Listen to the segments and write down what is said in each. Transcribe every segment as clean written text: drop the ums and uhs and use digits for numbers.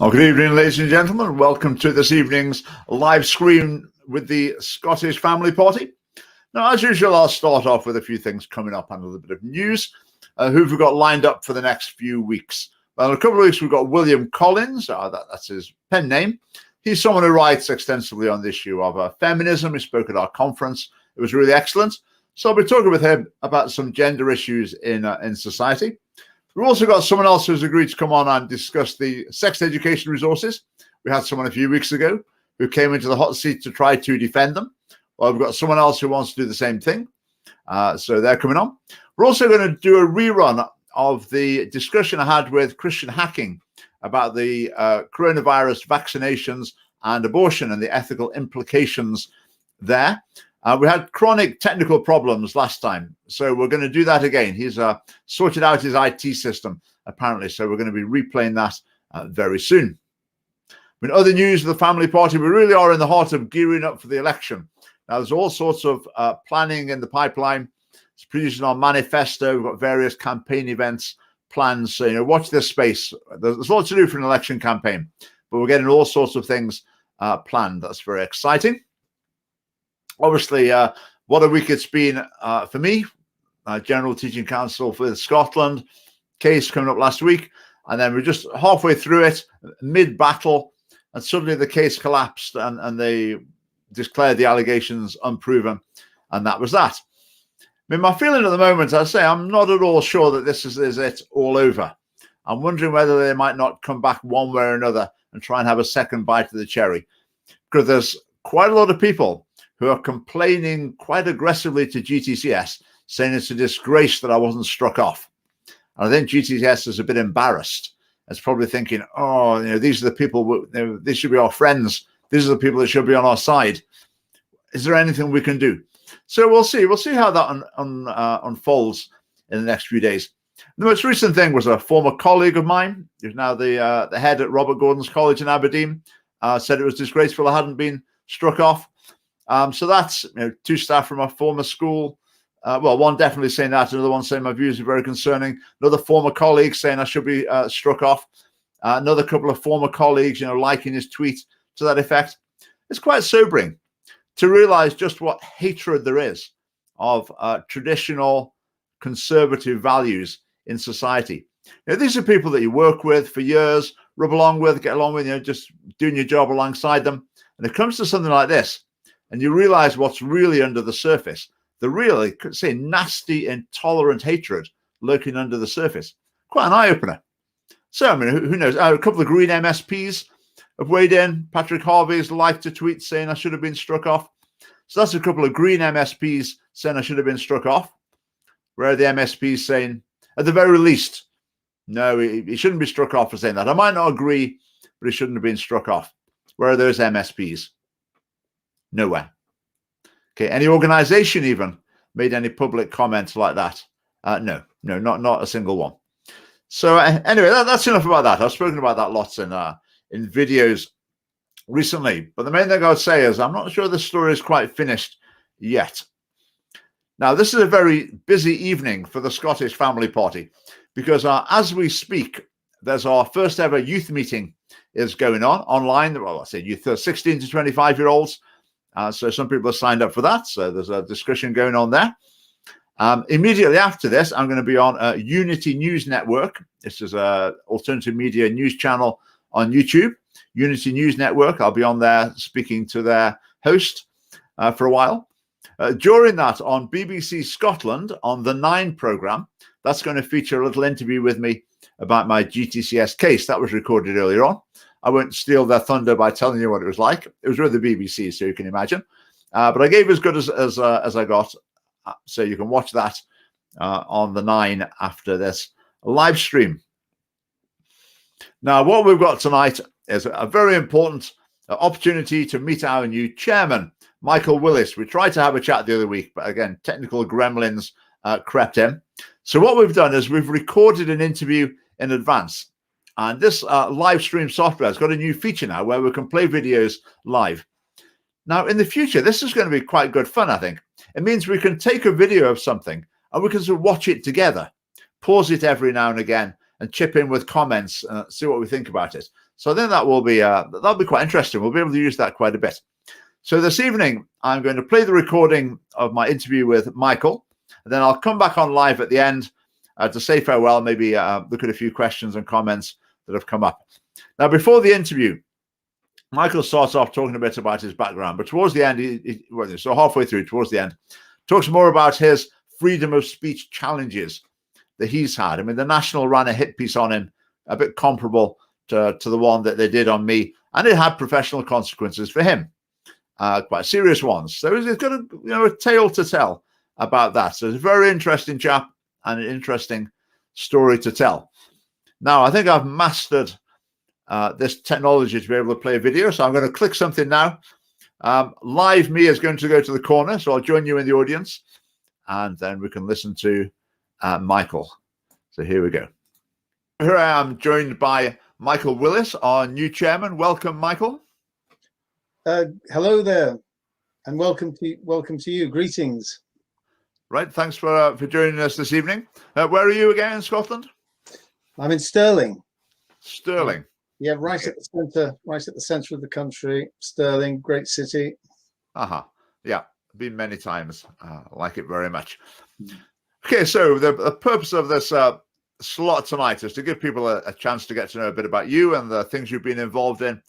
Well, good evening, ladies and gentlemen. Welcome to this evening's live stream with the Scottish Family Party. Now, as usual, I'll start off with a few things coming up and a little bit of news. Who have we got lined up for the next few weeks? Well, in a couple of weeks, we've got William Collins. That's his pen name. He's someone who writes extensively on the issue of feminism. He spoke at our conference. It was really excellent. So I'll be talking with him about some gender issues in society. We've also got someone else who's agreed to come on and discuss the sex education resources. We had someone a few weeks ago who came into the hot seat to try to defend them. Well, we've got someone else who wants to do the same thing. So they're coming on. We're also going to do a rerun of the discussion I had with Christian Hacking about the coronavirus vaccinations and abortion and the ethical implications there. We had chronic technical problems last time, so we're going to do that again. He's sorted out his IT system, apparently, so we're going to be replaying that very soon. In other news of the family party, we really are in the heart of gearing up for the election. Now, there's all sorts of planning in the pipeline. It's producing our manifesto. We've got various campaign events, plans. So, watch this space. There's lots to do for an election campaign, but we're getting all sorts of things planned. That's very exciting. Obviously, what a week it's been for me. General Teaching Council for Scotland case coming up last week. And then we're just halfway through it, mid-battle, and suddenly the case collapsed and they declared the allegations unproven. And that was that. I mean, my feeling at the moment, I say, I'm not at all sure that this is it all over. I'm wondering whether they might not come back one way or another and try and have a second bite of the cherry. Because there's quite a lot of people who are complaining quite aggressively to GTCS, saying it's a disgrace that I wasn't struck off. And I think GTCS is a bit embarrassed. It's probably thinking, these are the people, these should be our friends. These are the people that should be on our side. Is there anything we can do? So we'll see. We'll see how that unfolds in the next few days. The most recent thing was a former colleague of mine, who's now the head at Robert Gordon's College in Aberdeen, said it was disgraceful I hadn't been struck off. So that's two staff from a former school. Well, one definitely saying that, another one saying my views are very concerning. Another former colleague saying I should be struck off. Another couple of former colleagues, liking his tweet to that effect. It's quite sobering to realize just what hatred there is of traditional conservative values in society. These are people that you work with for years, rub along with, get along with, just doing your job alongside them. And it comes to something like this, and you realize what's really under the surface. The really, say, nasty, intolerant hatred lurking under the surface. Quite an eye-opener. So, I mean, who knows? A couple of Green MSPs have weighed in. Patrick Harvey's liked a tweet saying I should have been struck off. So that's a couple of Green MSPs saying I should have been struck off. Where are the MSPs saying, at the very least, no, he shouldn't be struck off for saying that. I might not agree, but he shouldn't have been struck off. Where are those MSPs? Nowhere. Okay, any organization even made any public comments like that? No, not a single one. So anyway, that's enough about that. I've spoken about that lots in videos recently. But the main thing I would say is I'm not sure the story is quite finished yet. Now, this is a very busy evening for the Scottish Family Party because as we speak, there's our first ever youth meeting is going on online. Well, I say youth, 16 to 25-year-olds. So some people have signed up for that. So there's a discussion going on there. Immediately after this, I'm going to be on Unity News Network. This is an alternative media news channel on YouTube. Unity News Network. I'll be on there speaking to their host for a while. During that, on BBC Scotland, on the 9 programme, that's going to feature a little interview with me about my GTCS case. That was recorded earlier on. I won't steal their thunder by telling you what it was like. It was with the BBC, so you can imagine. But I gave as good as I got. So you can watch that on the 9 after this live stream. Now, what we've got tonight is a very important opportunity to meet our new chairman, Michael Willis. We tried to have a chat the other week, but again, technical gremlins crept in. So what we've done is we've recorded an interview in advance. And this live stream software has got a new feature now where we can play videos live. Now, in the future, this is going to be quite good fun, I think. It means we can take a video of something and we can sort of watch it together, pause it every now and again, and chip in with comments, see what we think about it. So I think that'll be quite interesting. We'll be able to use that quite a bit. So this evening, I'm going to play the recording of my interview with Michael, and then I'll come back on live at the end to say farewell, maybe look at a few questions and comments that have come up. Now, before the interview, Michael starts off talking a bit about his background, but towards the end, so halfway through, towards the end, talks more about his freedom of speech challenges that he's had. I mean, the National ran a hit piece on him, a bit comparable to the one that they did on me, and it had professional consequences for him, quite serious ones. So he's got a tale to tell about that. So it's a very interesting chap and an interesting story to tell. Now, I think I've mastered this technology to be able to play a video, so I'm going to click something now. Live me is going to go to the corner, so I'll join you in the audience, and then we can listen to Michael. So here we go. Here I am, joined by Michael Willis, our new chairman. Welcome, Michael. Hello there, and welcome to you. Greetings. Right, thanks for joining us this evening. Where are you again in Scotland? I'm in Stirling. Stirling. Yeah, right at the centre of the country. Stirling, great city. Yeah, been many times. Like it very much. Okay, so the purpose of this slot tonight is to give people a chance to get to know a bit about you and the things you've been involved in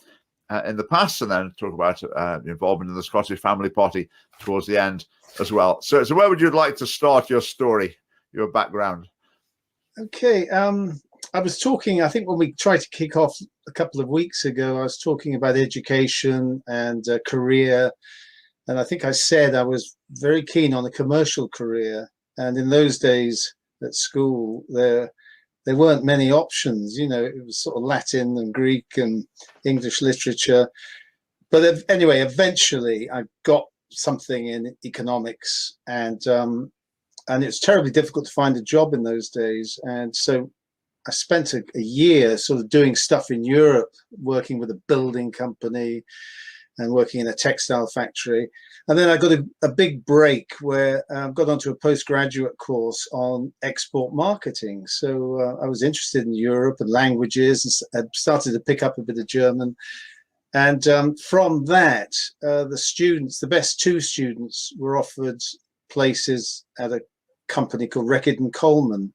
the past, and then talk about involvement in the Scottish Family Party towards the end as well. So where would you like to start your story, your background? Okay, I was talking, I think when we tried to kick off a couple of weeks ago, I was talking about education and career, and I think I said I was very keen on a commercial career. And in those days at school, there weren't many options. You know, it was sort of Latin and Greek and English literature. But anyway, eventually I got something in economics, and it's terribly difficult to find a job in those days. And so I spent a year sort of doing stuff in Europe, working with a building company and working in a textile factory. And then I got a big break where I got onto a postgraduate course on export marketing. So I was interested in Europe and languages, and started to pick up a bit of German. And from that, the best two students were offered places at a company called Reckitt and Coleman.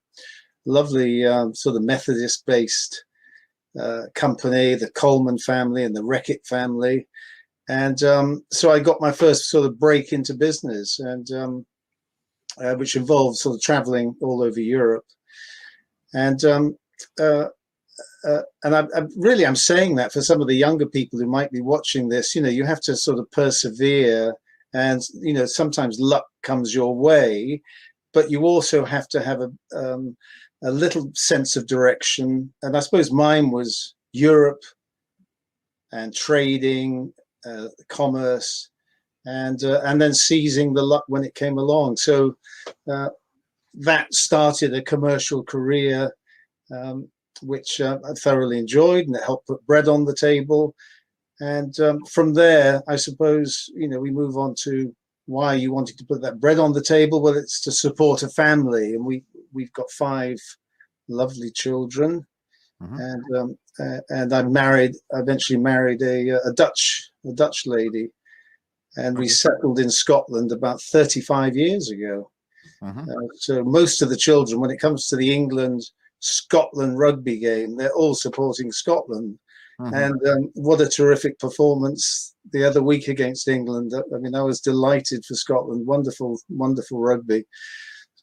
Lovely sort of Methodist-based company, the Coleman family and the Reckitt family. And so I got my first sort of break into business, and which involved sort of traveling all over Europe. And I'm saying that for some of the younger people who might be watching this. You know, you have to sort of persevere, and you know, sometimes luck comes your way, but you also have to have a little sense of direction. And I suppose mine was Europe and trading, commerce, and then seizing the luck when it came along. So that started a commercial career, which I thoroughly enjoyed, and it helped put bread on the table. And from there, I suppose, you know, we move on to why you wanted to put that bread on the table. Well, it's to support a family, and we've got 5 lovely children. And I eventually married a Dutch lady, and we settled in Scotland about 35 years ago. So most of the children, when it comes to the England-Scotland rugby game, they're all supporting Scotland. And what a terrific performance the other week against England. I mean, I was delighted for Scotland. Wonderful, wonderful rugby.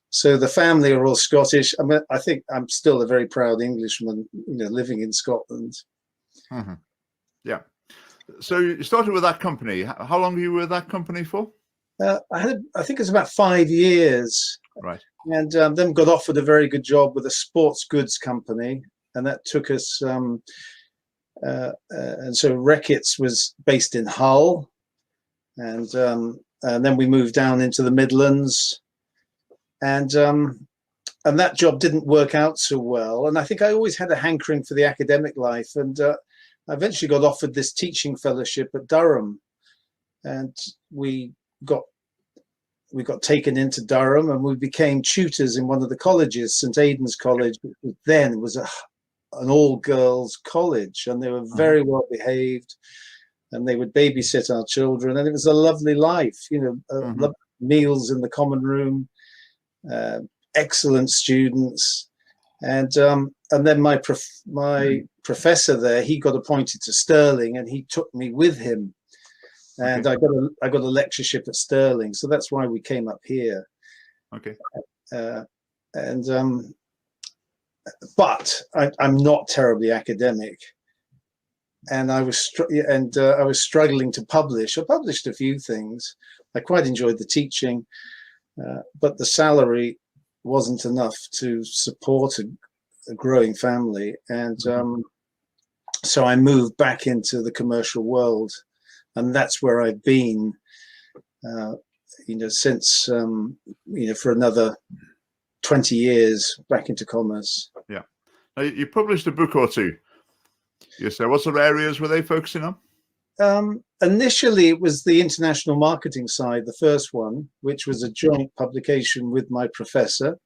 So the family are all Scottish. I mean, I think I'm still a very proud Englishman, you know, living in Scotland. Yeah. So you started with that company. How long were you with that company for? I think it's about 5 years. Right. And then got offered a very good job with a sports goods company, and that took us. And so Reckitt's was based in Hull, and then we moved down into the Midlands. And that job didn't work out so well. And I think I always had a hankering for the academic life. And I eventually got offered this teaching fellowship at Durham. And we got we got taken into Durham, and we became tutors in one of the colleges, St Aidan's College, which then was an all-girls college, and they were very well behaved, and they would babysit our children, and it was a lovely life, meals in the common room, excellent students, and then my professor there, he got appointed to Stirling, and he took me with him, and I got a lectureship at Stirling, so that's why we came up here. Okay. But I'm not terribly academic, and I was struggling to publish. I published a few things. I quite enjoyed the teaching, but the salary wasn't enough to support a growing family, and so I moved back into the commercial world, and that's where I've been, since for another 20 years, back into commerce. Yeah. Now, you published a book or two. Yes, sir. What sort of areas were they focusing on? Initially, it was the international marketing side, the first one, which was a joint publication with my professor.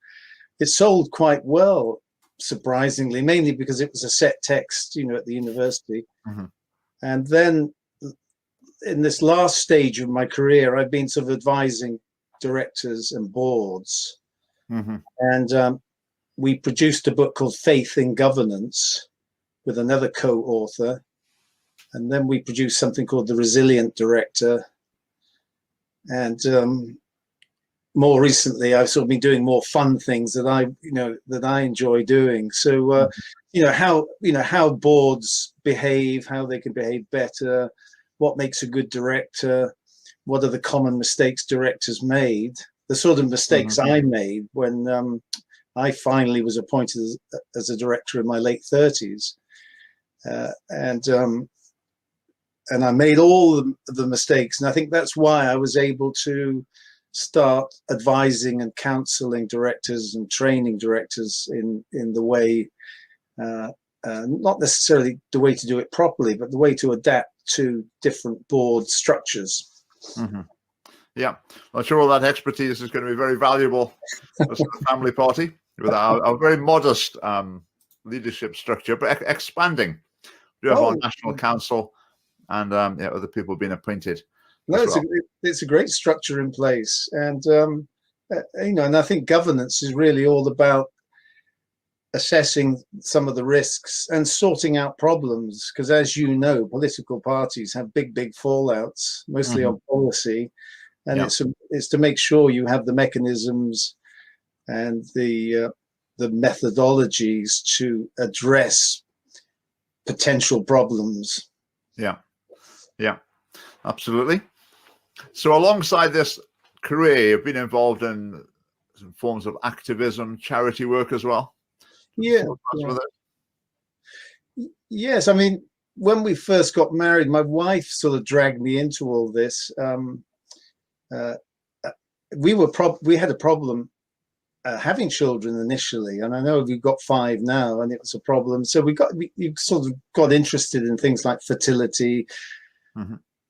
It sold quite well, surprisingly, mainly because it was a set text, at the university. And then in this last stage of my career, I've been sort of advising directors and boards. And we produced a book called Faith in Governance with another co-author. And then we produced something called The Resilient Director. And more recently, I've sort of been doing more fun things that I enjoy doing. So, how boards behave, how they can behave better, what makes a good director, what are the common mistakes directors made, the sort of mistakes I made when I finally was appointed as a director in my late 30s. And I made all the mistakes. And I think that's why I was able to start advising and counseling directors and training directors in the way, not necessarily the way to do it properly, but the way to adapt to different board structures. Yeah, I'm sure all that expertise is going to be very valuable to the family party with our very modest leadership structure, but expanding. We have our national council and other people being appointed. No, it's a great structure in place, and and I think governance is really all about assessing some of the risks and sorting out problems, because as you know, political parties have big fallouts, mostly on policy, and it's to make sure you have the mechanisms and the methodologies to address potential problems. Yeah, absolutely. So alongside this career, you've been involved in some forms of activism, charity work as well. Yes, I mean, when we first got married, my wife sort of dragged me into all this. We had a problem having children initially, and I know we've got 5 now, and it was a problem. So we sort of got interested in things like fertility.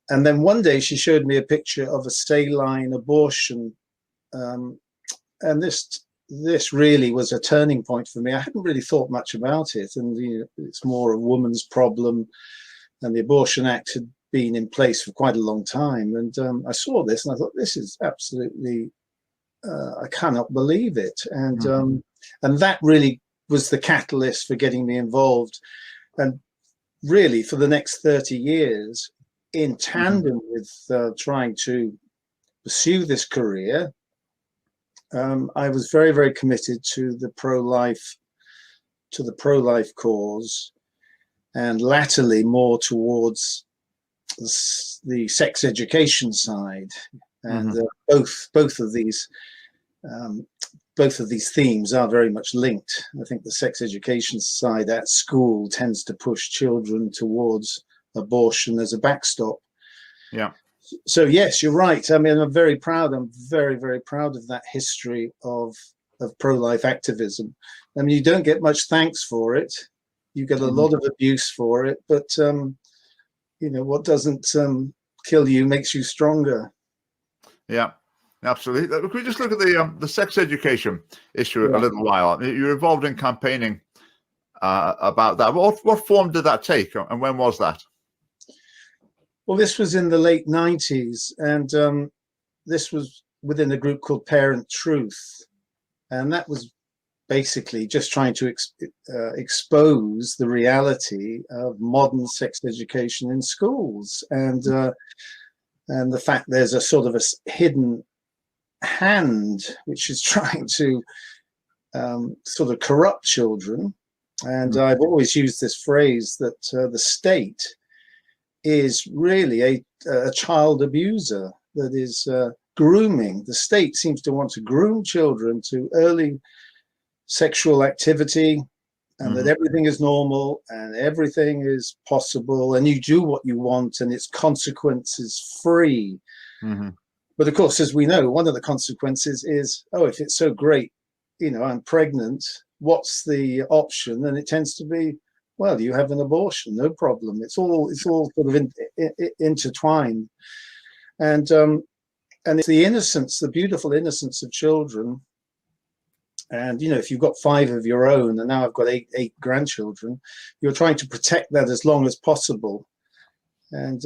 And then one day she showed me a picture of a saline abortion, and this really was a turning point for me. I hadn't really thought much about it, and it's more a woman's problem, and the Abortion Act had been in place for quite a long time. And I saw this and I thought, this is absolutely, I cannot believe it. And that really was the catalyst for getting me involved. And really for the next 30 years, in tandem with trying to pursue this career, I was very, very committed to the pro-life cause, and latterly more towards the sex education side. And both of these themes are very much linked. I think the sex education side at school tends to push children towards abortion as a backstop. Yeah. So yes, you're right. I mean, I'm very proud. I'm very, very proud of that history of pro-life activism. I mean, you don't get much thanks for it. You get a lot of abuse for it, but what doesn't kill you makes you stronger. Yeah. Absolutely. Could we just look at the sex education issue a Yeah. little while? You're involved in campaigning about that. What form did that take, and when was that? Well, this was in the late 90s, and this was within a group called Parent Truth, and that was basically just trying to expose the reality of modern sex education in schools, and the fact there's a sort of a hidden hand which is trying to sort of corrupt children. And I've always used this phrase that the state is really a child abuser that is grooming. The state seems to want to groom children to early sexual activity, and that everything is normal and everything is possible, and you do what you want and its consequences free. But of course, as we know, one of the consequences is, oh, if it's so great, I'm pregnant, what's the option? And it tends to be, well, you have an abortion, no problem. It's all sort of intertwined, and it's the innocence, the beautiful innocence of children. And if you've got 5 of your own, and now I've got eight grandchildren, you're trying to protect that as long as possible. And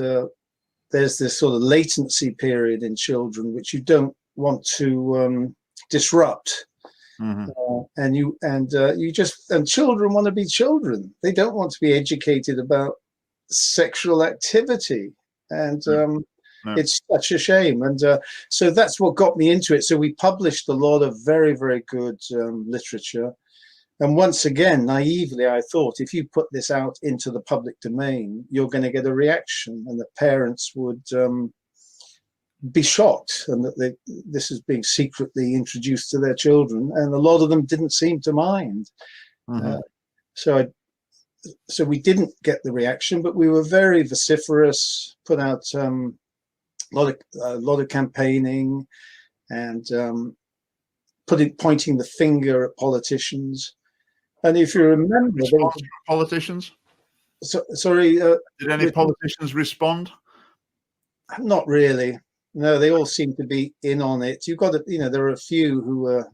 there's this sort of latency period in children which you don't want to disrupt. And children want to be children. They don't want to be educated about sexual activity, and it's such a shame. And so that's what got me into it. So we published a lot of very, very good literature. And once again, naively, I thought, if you put this out into the public domain, you're going to get a reaction, and the parents would be shocked, and that this is being secretly introduced to their children, and a lot of them didn't seem to mind. So we didn't get the reaction, but we were very vociferous, put out a lot of campaigning, and pointing the finger at politicians. And if you remember, politicians. Sorry. Did any politicians respond? Not really. No, they all seem to be in on it. You've got to, there are a few who are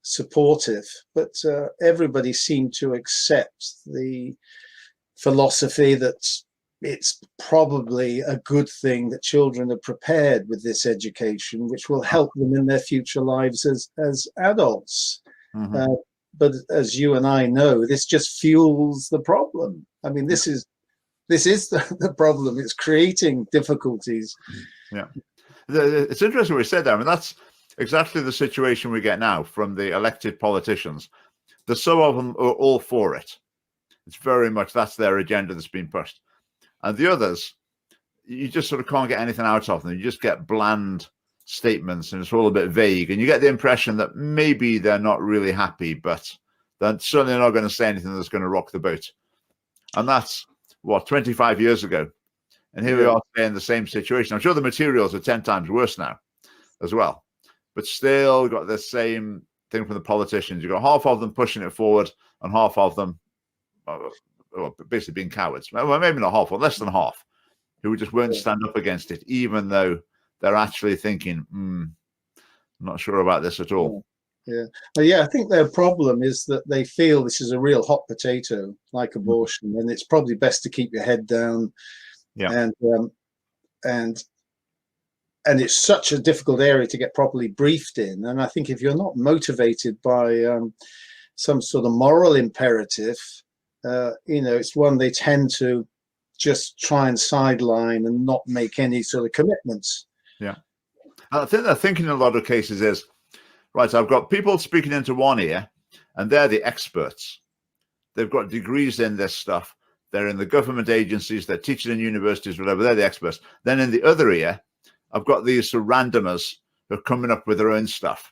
supportive, but everybody seemed to accept the philosophy that it's probably a good thing that children are prepared with this education, which will help them in their future lives as adults. But as you and I know, this just fuels the problem. I mean, this is the problem. It's creating difficulties. Yeah, it's interesting what you said there. I mean, that's exactly the situation we get now from the elected politicians. Some of them are all for it. It's very much that's their agenda that's been pushed. And the others, you just sort of can't get anything out of them. You just get bland statements, and it's all a bit vague. And you get the impression that maybe they're not really happy, but they're certainly not going to say anything that's going to rock the boat. And that's, 25 years ago. And here we are today in the same situation. I'm sure the materials are 10 times worse now as well. But still got the same thing from the politicians. You've got half of them pushing it forward and half of them basically being cowards. Well, maybe not half, or less than half, who just won't stand up against it, even though they're actually thinking, I'm not sure about this at all. Yeah, I think their problem is that they feel this is a real hot potato, like abortion, and it's probably best to keep your head down. And it's such a difficult area to get properly briefed in. And I think if you're not motivated by some sort of moral imperative, it's one they tend to just try and sideline and not make any sort of commitments. Yeah. I think they're thinking in a lot of cases is, right, I've got people speaking into one ear, and they're the experts. They've got degrees in this stuff. They're in the government agencies. They're teaching in universities, whatever. They're the experts. Then in the other ear, I've got these sort of randomers who are coming up with their own stuff.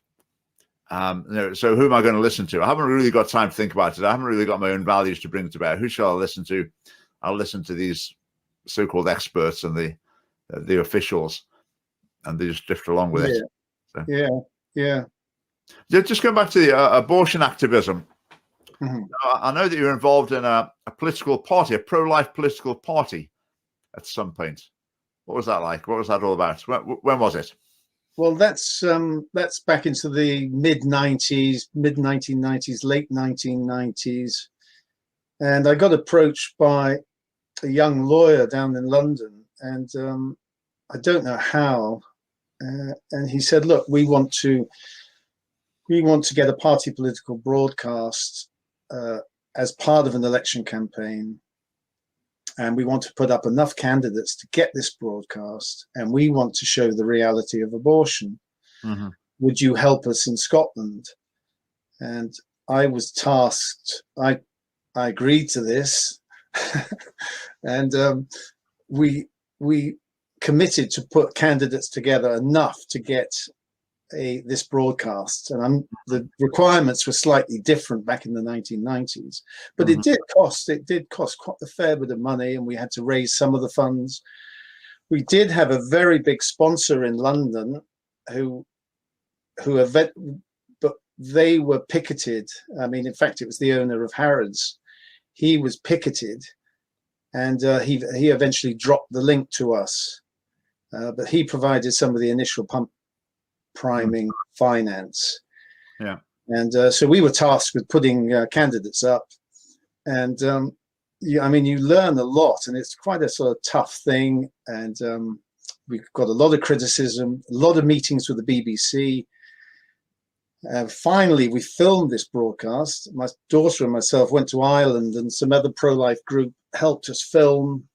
So who am I going to listen to? I haven't really got time to think about it. I haven't really got my own values to bring to bear. Who shall I listen to? I'll listen to these so-called experts and the officials, and they just drift along with it. So. Yeah. Just going back to the abortion activism. I know that you're involved in a political party, a pro-life political party at some point. What was that like? What was that all about? When was it? Well, that's back into the mid 1990s, late 1990s, and I got approached by a young lawyer down in London, and I don't know how, and he said, "Look, we want to get a party political broadcast as part of an election campaign, and we want to put up enough candidates to get this broadcast, and we want to show the reality of abortion. Mm-hmm. Would you help us in Scotland?" And I was tasked. I agreed to this, and we committed to put candidates together enough to get this broadcast, and the requirements were slightly different back in the 1990s, but Mm-hmm. it did cost quite a fair bit of money, and we had to raise some of the funds. We did have a very big sponsor in London who but they were picketed. I mean, in fact, it was the owner of Harrods. He was picketed, and he eventually dropped the link to us, but he provided some of the initial priming finance. Yeah. And so we were tasked with putting candidates up, and I mean, you learn a lot, and it's quite a sort of tough thing, and we've got a lot of criticism, a lot of meetings with the BBC. Finally, we filmed this broadcast. My daughter and myself went to Ireland, and some other pro-life group helped us film,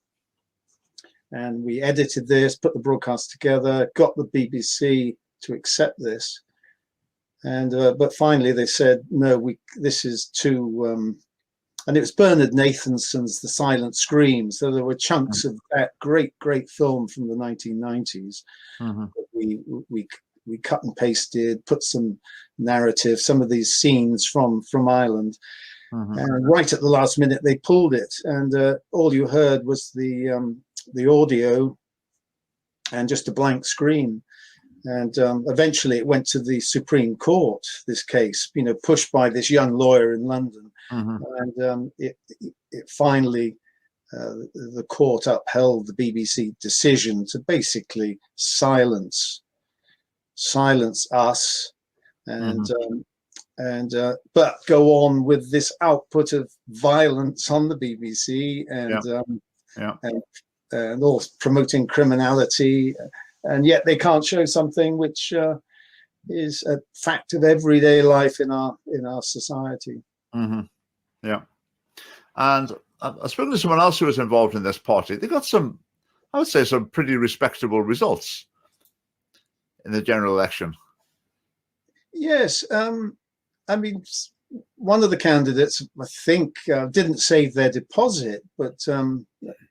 and we edited this, put the broadcast together, got the BBC to accept this, and but finally they said no, this is too and it was Bernard Nathanson's The Silent Scream, so there were chunks of that great film from the 1990s. Mm-hmm. We cut and pasted, put some narrative, some of these scenes from Ireland. Mm-hmm. And right at the last minute they pulled it, and all you heard was the audio and just a blank screen. And eventually it went to the Supreme Court, this case, pushed by this young lawyer in London. Mm-hmm. And it finally, the court upheld the BBC decision to basically silence us, and mm-hmm. But go on with this output of violence on the BBC, and also promoting criminality. And yet they can't show something which is a fact of everyday life in our society. Mm-hmm. Yeah. And I've spoken to someone else who was involved in this party. They got some, I would say, some pretty respectable results in the general election. Yes. I mean, one of the candidates, I think, didn't save their deposit, but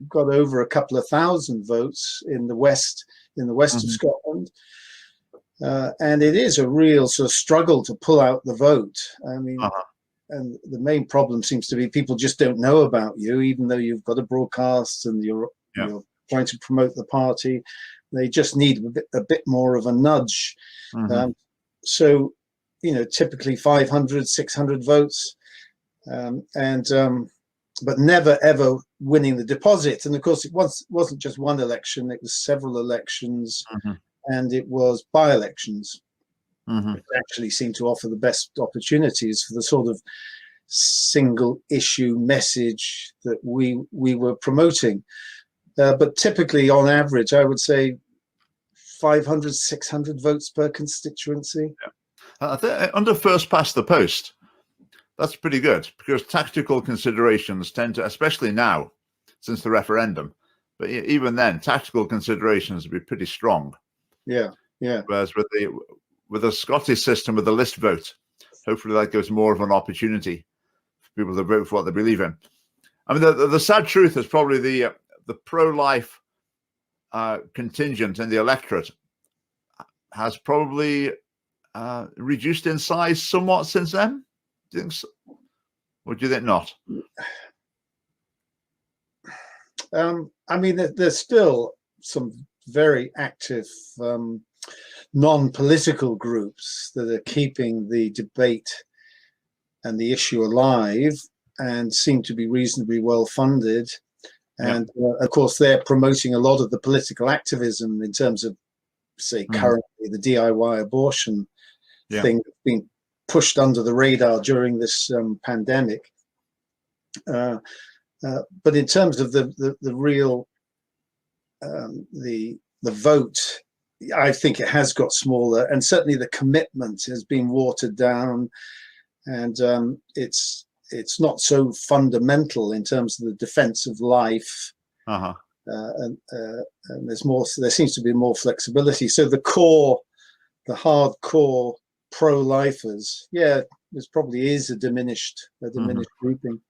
got over a couple of thousand votes in the west mm-hmm. of Scotland. And it is a real sort of struggle to pull out the vote. I mean, and the main problem seems to be people just don't know about you, even though you've got a broadcast and you're trying to promote the party. They just need a bit more of a nudge. Mm-hmm. So, typically 500, 600 votes, but never ever winning the deposit. And of course, it wasn't just one election; it was several elections, mm-hmm. and it was by-elections, mm-hmm. which actually seemed to offer the best opportunities for the sort of single-issue message that we were promoting. But typically, on average, I would say 500, 600 votes per constituency. Yeah. I think under first past the post, that's pretty good, because tactical considerations tend to, especially now, since the referendum, but even then, tactical considerations would be pretty strong. Yeah. Whereas with the Scottish system, with the list vote, hopefully that gives more of an opportunity for people to vote for what they believe in. I mean, the sad truth is probably the pro-life contingent in the electorate has probably reduced in size somewhat since then. Do you think so? Or do you think not? I mean, there's still some very active non-political groups that are keeping the debate and the issue alive, and seem to be reasonably well funded. And of course, they're promoting a lot of the political activism in terms of say currently the DIY abortion thing that's been pushed under the radar during this pandemic. But in terms of the real the vote, I think it has got smaller, and certainly the commitment has been watered down, and it's not so fundamental in terms of the defense of life. And there seems to be more flexibility. So the hardcore pro-lifers, this probably is a diminished grouping.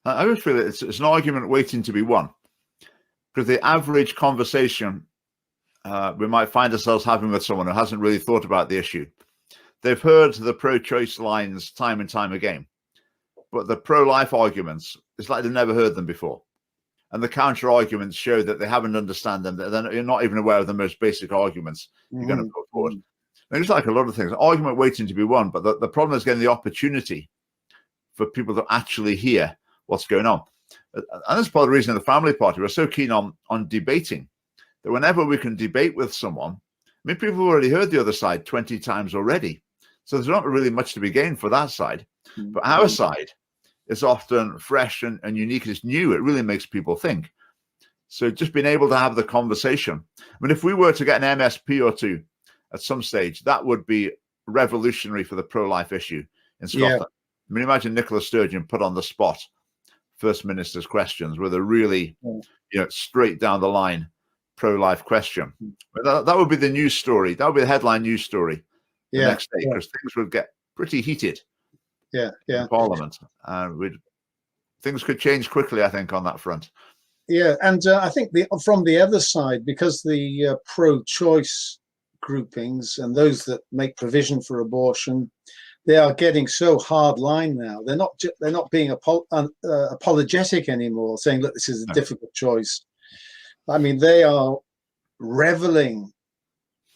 I always feel it's an argument waiting to be won, because the average conversation we might find ourselves having with someone who hasn't really thought about the issue, they've heard the pro-choice lines time and time again, but the pro-life arguments, it's like they've never heard them before. And the counter arguments show that they haven't understand them, that you're not even aware of the most basic arguments you're going to put forward. And it's like a lot of things, argument waiting to be won, but the problem is getting the opportunity for people to actually hear what's going on. And that's part of the reason in the family party we're so keen on debating, that whenever we can debate with someone, I mean, people have already heard the other side 20 times already. So there's not really much to be gained for that side. But our side is often fresh and unique. It's new. It really makes people think. So just being able to have the conversation. I mean, if we were to get an MSP or two at some stage, that would be revolutionary for the pro-life issue in Scotland. I mean, imagine Nicola Sturgeon put on the spot First Minister's questions with a really, straight down the line pro-life question. But that would be the news story. That would be the headline news story the next day, because things would get pretty heated. In Parliament. Things could change quickly, I think, on that front. And I think from the other side, because the pro-choice groupings and those that make provision for abortion, they are getting so hard line now. They're not being apologetic anymore, saying, look, this is a difficult choice. I mean, they are reveling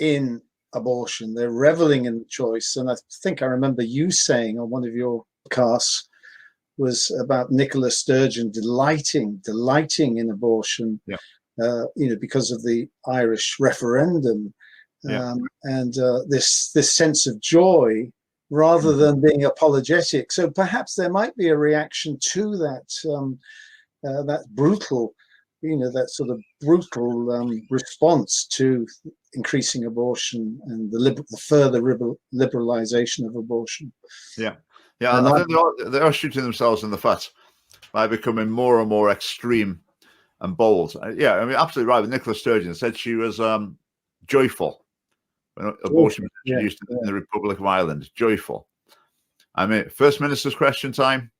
in abortion. They're reveling in the choice. And I think I remember you saying on one of your podcasts was about Nicola Sturgeon delighting in abortion, because of the Irish referendum, and this sense of joy rather than being apologetic. So perhaps there might be a reaction to that brutal, that sort of brutal response to increasing abortion and the further liberalization of abortion. And I think they are shooting themselves in the foot by becoming more and more extreme and bold. I mean, absolutely right with Nicola Sturgeon. Said she was joyful when abortion was introduced in the Republic of Ireland. Joyful. I mean, First Minister's question time.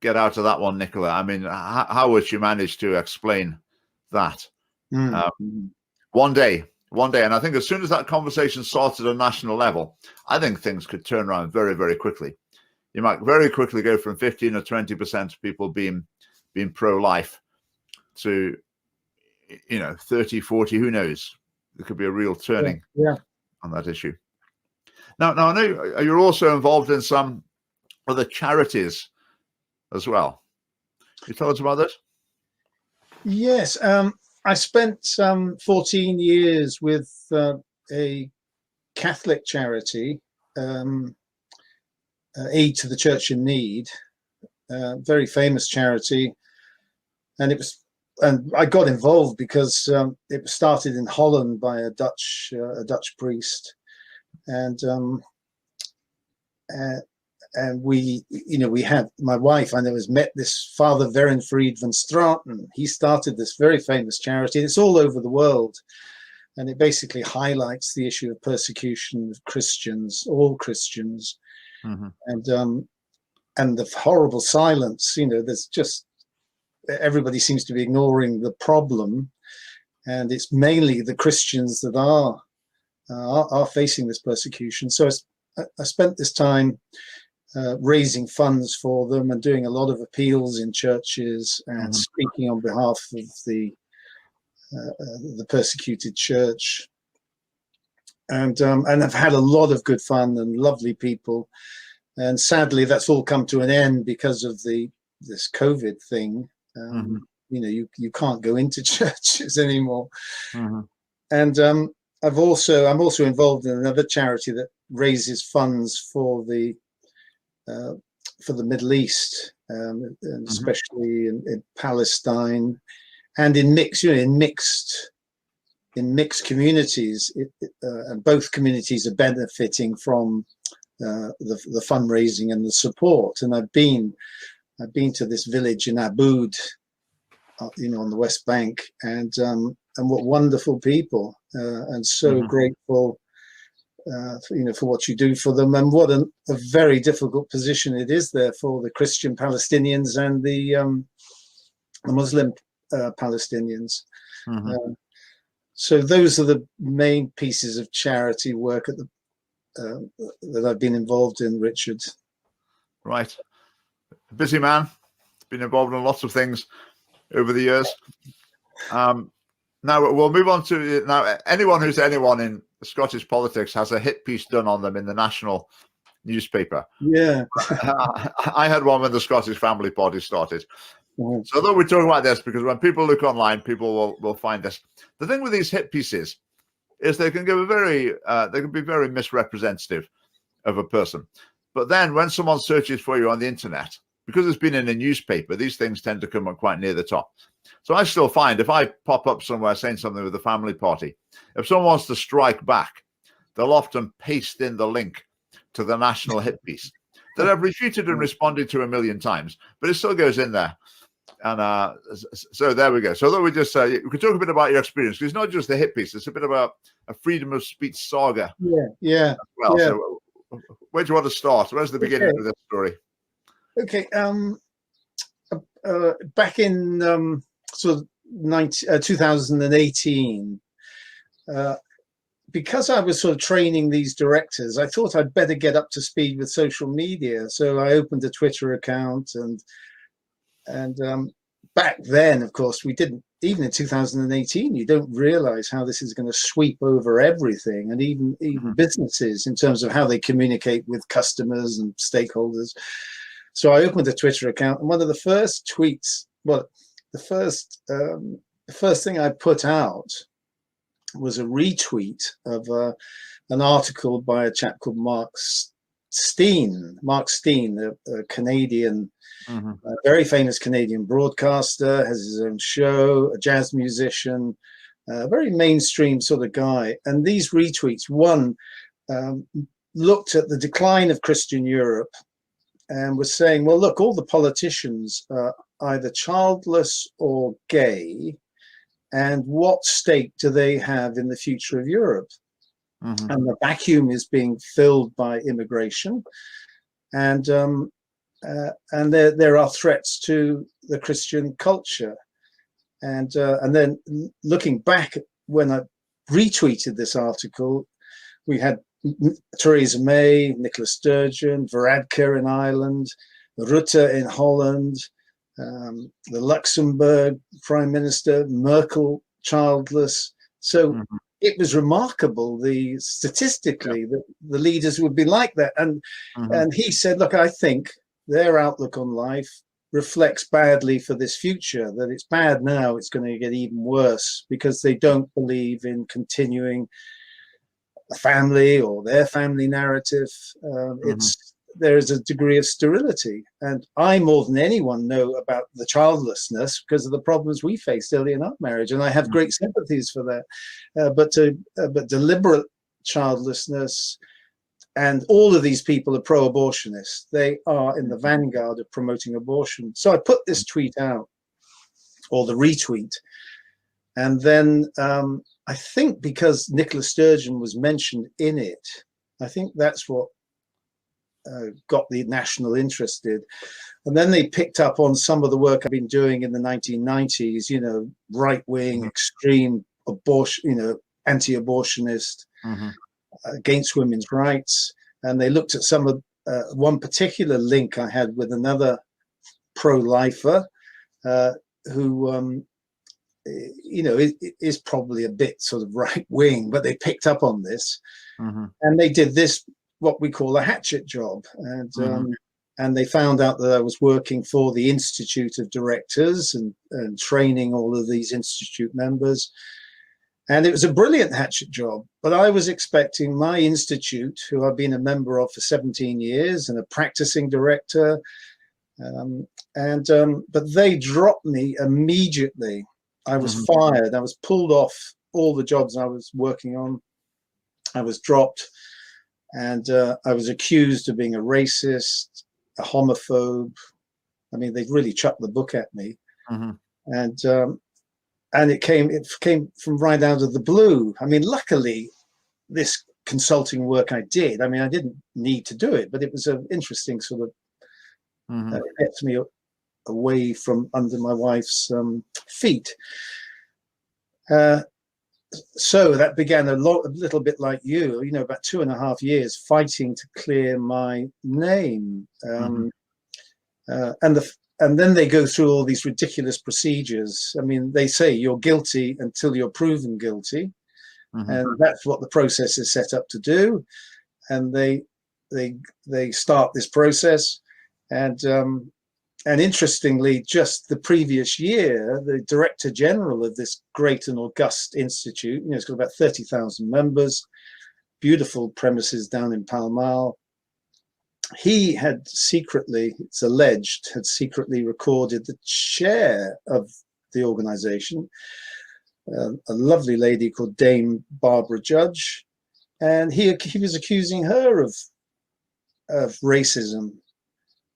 Get out of that one, Nicola. I mean, how would you manage to explain that? One day, and I think as soon as that conversation started at a national level, I think things could turn around very, very quickly. You might very quickly go from 15 or 20% of people being pro-life to 30, 40, who knows? There could be a real turning on that issue. Now I know you're also involved in some other charities as well. Can you tell us about this? Yes, I spent 14 years with a Catholic charity, Aid to the Church in Need, very famous charity, and I got involved because it was started in Holland by a Dutch priest, and we had, my wife, I know, has met this Father Verenfried van Straten. He started this very famous charity. It's all over the world, and it basically highlights the issue of persecution of Christians, all Christians, and the horrible silence. There's just, everybody seems to be ignoring the problem, and it's mainly the Christians that are facing this persecution. So I spent this time raising funds for them and doing a lot of appeals in churches and speaking on behalf of the persecuted church, and I've had a lot of good fun and lovely people. And sadly, that's all come to an end because of this COVID thing. You can't go into churches anymore. And I'm also involved in another charity that raises funds for the Middle East, and especially in Palestine, and in mixed communities, and both communities are benefiting from the fundraising and the support. And I've been to this village in Aboud, on the West Bank, and what wonderful people, and so grateful, for what you do for them, and what a very difficult position it is there for the Christian Palestinians and the Muslim Palestinians. So those are the main pieces of charity work that I've been involved in, Richard. Right. A busy man. Been involved in lots of things over the years. Now we'll move on to anyone who's anyone in Scottish politics has a hit piece done on them in the national newspaper. Yeah. I had one when the Scottish Family Party started. So though we're talking about this, because when people look online, people will find this. The thing with these hit pieces is they can give they can be very misrepresentative of a person. But then when someone searches for you on the internet, because it's been in a newspaper, these things tend to come up quite near the top. So I still find if I pop up somewhere saying something with the family party, if someone wants to strike back, they'll often paste in the link to the national hit piece that I've refuted and responded to 1 million times, but it still goes in there. And so there we go. So that we just we could talk a bit about your experience, because it's not just the hit piece; it's a bit about a freedom of speech saga. Yeah. Well, yeah. So where do you want to start? Where's the beginning of this story? Okay. Back in sort of 2018, because I was sort of training these directors, I thought I'd better get up to speed with social media. So I opened a Twitter account, and back then, of course, we didn't. Even in 2018, you don't realize how this is going to sweep over everything, and even businesses in terms of how they communicate with customers and stakeholders. So I opened a Twitter account, and one of the first tweets, the first thing I put out was a retweet of an article by a chap called Mark Steen, a Canadian, a very famous Canadian broadcaster, has his own show, a jazz musician, a very mainstream sort of guy. And these retweets, one looked at the decline of Christian Europe and was saying, well, look, all the politicians are either childless or gay, and what stake do they have in the future of Europe? And the vacuum is being filled by immigration, and there are threats to the Christian culture. And then looking back, when I retweeted this article, we had Theresa May, Nicola Sturgeon, Varadkar in Ireland, Rutte in Holland, the Luxembourg Prime Minister, Merkel childless. So it was remarkable, statistically, that the leaders would be like that. And he said, look, I think their outlook on life reflects badly for this future, that it's bad now, it's going to get even worse, because they don't believe in continuing a family or their family narrative. There is a degree of sterility, and I more than anyone know about the childlessness because of the problems we faced early in our marriage, and I have great sympathies for that. But deliberate childlessness, and all of these people are pro-abortionists. They are in the vanguard of promoting abortion. So I put this tweet out, or the retweet, and then I think because Nicola Sturgeon was mentioned in it, I think that's what got the national interested. And then they picked up on some of the work I've been doing in the 1990s, right-wing, extreme abortion, anti-abortionist, against women's rights. And they looked at some of one particular link I had with another pro-lifer who, is probably a bit sort of right-wing, but they picked up on this. And they did this, what we call a hatchet job. And they found out that I was working for the Institute of Directors and training all of these institute members. And it was a brilliant hatchet job, but I was expecting my institute, who I've been a member of for 17 years and a practicing director, but they dropped me immediately. I was fired. I was pulled off all the jobs I was working on. I was dropped, and I was accused of being a racist, a homophobe. I mean, they really chucked the book at me, and it came from right out of the blue. I mean, luckily, this consulting work I did. I mean, I didn't need to do it, but it was an interesting sort of. It gets me away from under my wife's feet. So that began a little bit like you, about 2.5 years fighting to clear my name. And then they go through all these ridiculous procedures. I mean, they say you're guilty until you're proven guilty. And that's what the process is set up to do. And they start this process. And interestingly, just the previous year, the Director General of this great and august institute, it's got about 30,000 members, beautiful premises down in Pall Mall. He had secretly, it's alleged, had secretly recorded the chair of the organization, a lovely lady called Dame Barbara Judge, and he was accusing her of racism.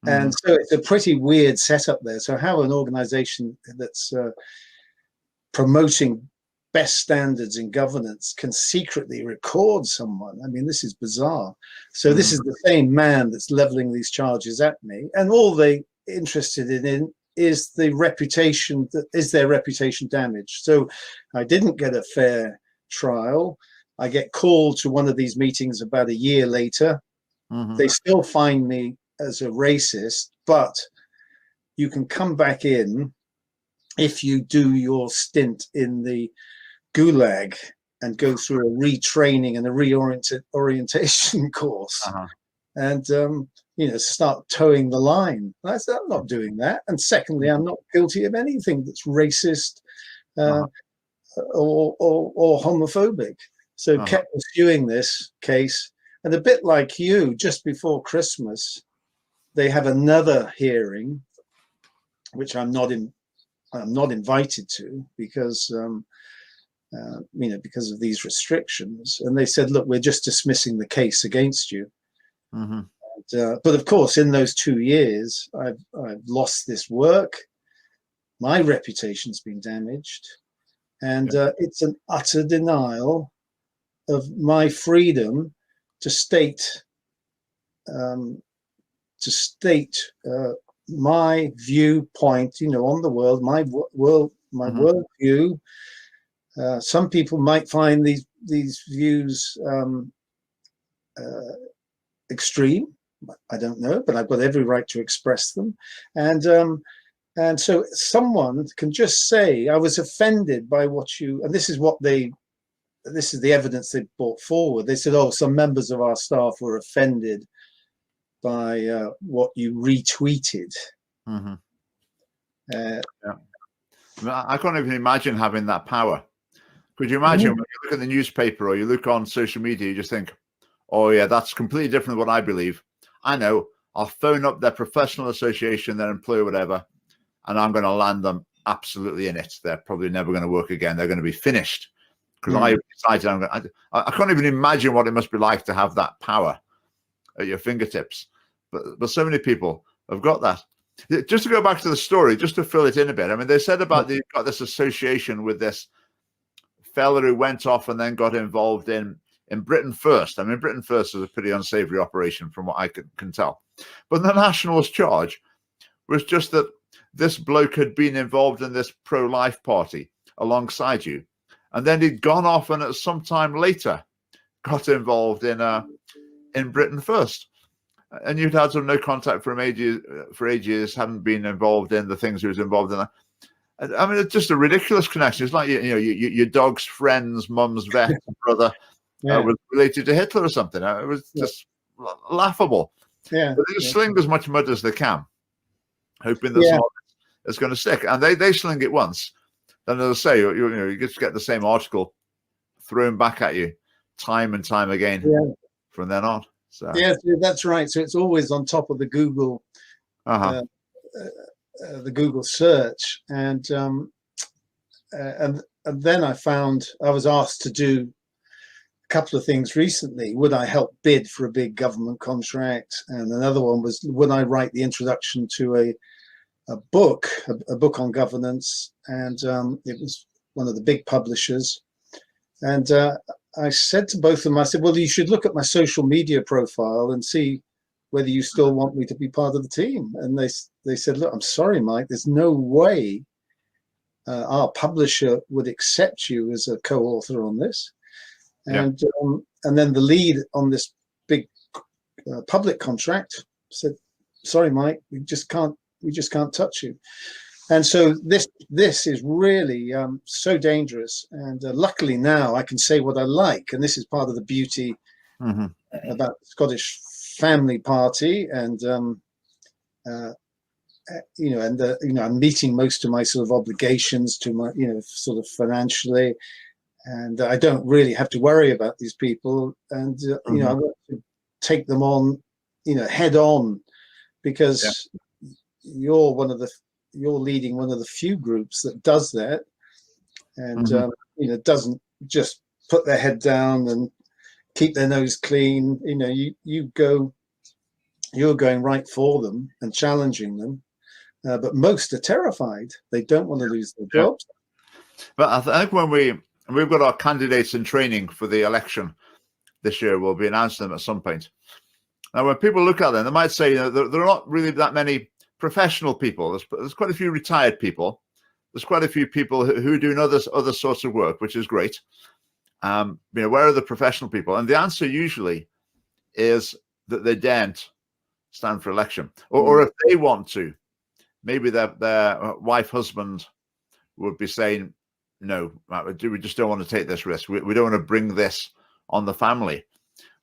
And so it's a pretty weird setup there. So how an organization that's promoting best standards in governance can secretly record someone. I mean, this is bizarre. So this is the same man that's leveling these charges at me. And all they interested in is the reputation, is their reputation damaged. So I didn't get a fair trial. I get called to one of these meetings about a year later. They still find me as a racist, but you can come back in if you do your stint in the gulag and go through a retraining and a reorientation course, and start towing the line. I'm not doing that. And secondly, I'm not guilty of anything that's racist or homophobic. So kept pursuing this case, and a bit like you, just before Christmas, they have another hearing, which I'm not invited to because because of these restrictions. And they said, "Look, we're just dismissing the case against you." But of course, in those 2 years, I've lost this work. My reputation's been damaged, and it's an utter denial of my freedom to state. My viewpoint, on the world, my worldview. Some people might find these views extreme. I don't know, but I've got every right to express them. And so someone can just say, "I was offended by what you," and this is the evidence they brought forward. They said, "Oh, some members of our staff were offended by what you retweeted." I can't even imagine having that power. Could you imagine when you look at the newspaper or you look on social media, you just think, "Oh yeah, that's completely different than what I believe. I know, I'll phone up their professional association, their employer, whatever, and I'm going to land them absolutely in it. They're probably never going to work again. They're going to be finished because I decided I can't even imagine what it must be like to have that power at your fingertips. But so many people have got that. Just to go back to the story, just to fill it in a bit. I mean, they said about they've got this association with this fella who went off and then got involved in Britain First. I mean, Britain First was a pretty unsavory operation from what I can tell. But the Nationals' charge was just that this bloke had been involved in this pro-life party alongside you. And then he'd gone off and at some time later got involved in Britain First. And you'd had no contact for ages, hadn't been involved in the things he was involved in. I mean, it's just a ridiculous connection. It's like, your dog's friend's mum's vet brother was related to Hitler or something. It was just laughable. But they just sling as much mud as they can, hoping that some of it's going to stick. And they sling it once. Then, as I say, you just get the same article thrown back at you time and time again from then on. So yeah, that's right. So it's always on top of the Google the Google search, and then I was asked to do a couple of things recently. Would I help bid for a big government contract? And another one was, would I write the introduction to a book on governance? And it was one of the big publishers. And I said to both of them, I said, well, you should look at my social media profile and see whether you still want me to be part of the team. And they said, look, I'm sorry, Mike, there's no way our publisher would accept you as a co-author on this. And then the lead on this big public contract said, sorry, Mike, we just can't touch you. And so this is really so dangerous. And luckily now I can say what I like. And this is part of the beauty about the Scottish Family Party. And, I'm meeting most of my sort of obligations to my, sort of financially. And I don't really have to worry about these people. And, I want to take them on, head on, because you're leading one of the few groups that does that, and doesn't just put their head down and keep their nose clean. You're going right for them and challenging them, but most are terrified. They don't want to lose their jobs. But I think when we've got our candidates in training for the election this year, we'll be announcing them at some point. Now, when people look at them, they might say, there are not really that many professional people. There's quite a few retired people. There's quite a few people who are doing other sorts of work, which is great. Where are the professional people? And the answer usually is that they daren't stand for election, or if they want to, maybe their wife, husband would be saying, no, we just don't want to take this risk. We don't want to bring this on the family,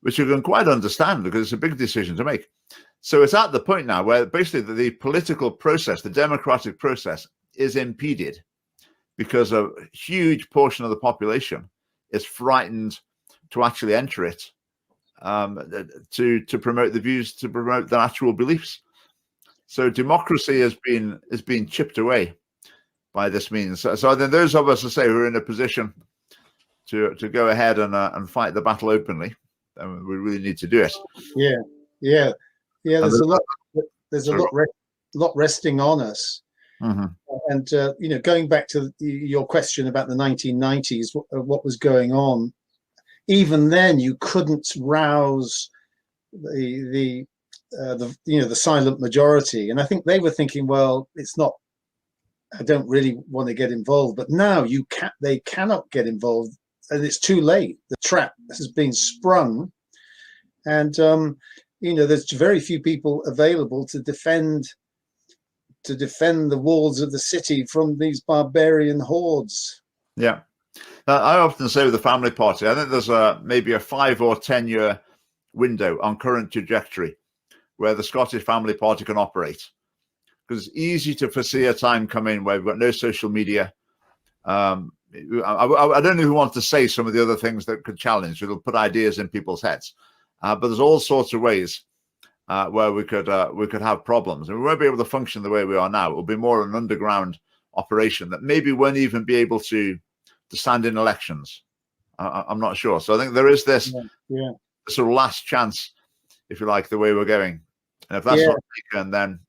which you can quite understand because it's a big decision to make. So it's at the point now where basically the political process, the democratic process, is impeded because a huge portion of the population is frightened to actually enter it, to promote the views, to promote their actual beliefs. So democracy has been chipped away by this means. So then those of us who say we're in a position to go ahead and fight the battle openly, we really need to do it. Yeah. There's a lot resting on us. And going back to your question about the 1990s, what was going on, even then you couldn't rouse the silent majority, and I think they were thinking, well, it's not, I don't really want to get involved. But now they cannot get involved, and it's too late. The trap has been sprung, and there's very few people available to defend the walls of the city from these barbarian hordes. Yeah. I often say with the family party, I think there's maybe a 5 or 10 year window on current trajectory where the Scottish Family Party can operate, because it's easy to foresee a time coming where we've got no social media. I don't know who wants to say some of the other things that could challenge. It'll put ideas in people's heads, but there's all sorts of ways where we could have problems, and we won't be able to function the way we are now. It will be more an underground operation that maybe won't even be able to stand in elections. I'm not sure. So I think there is this sort of last chance, if you like, the way we're going. And if that's not taken, then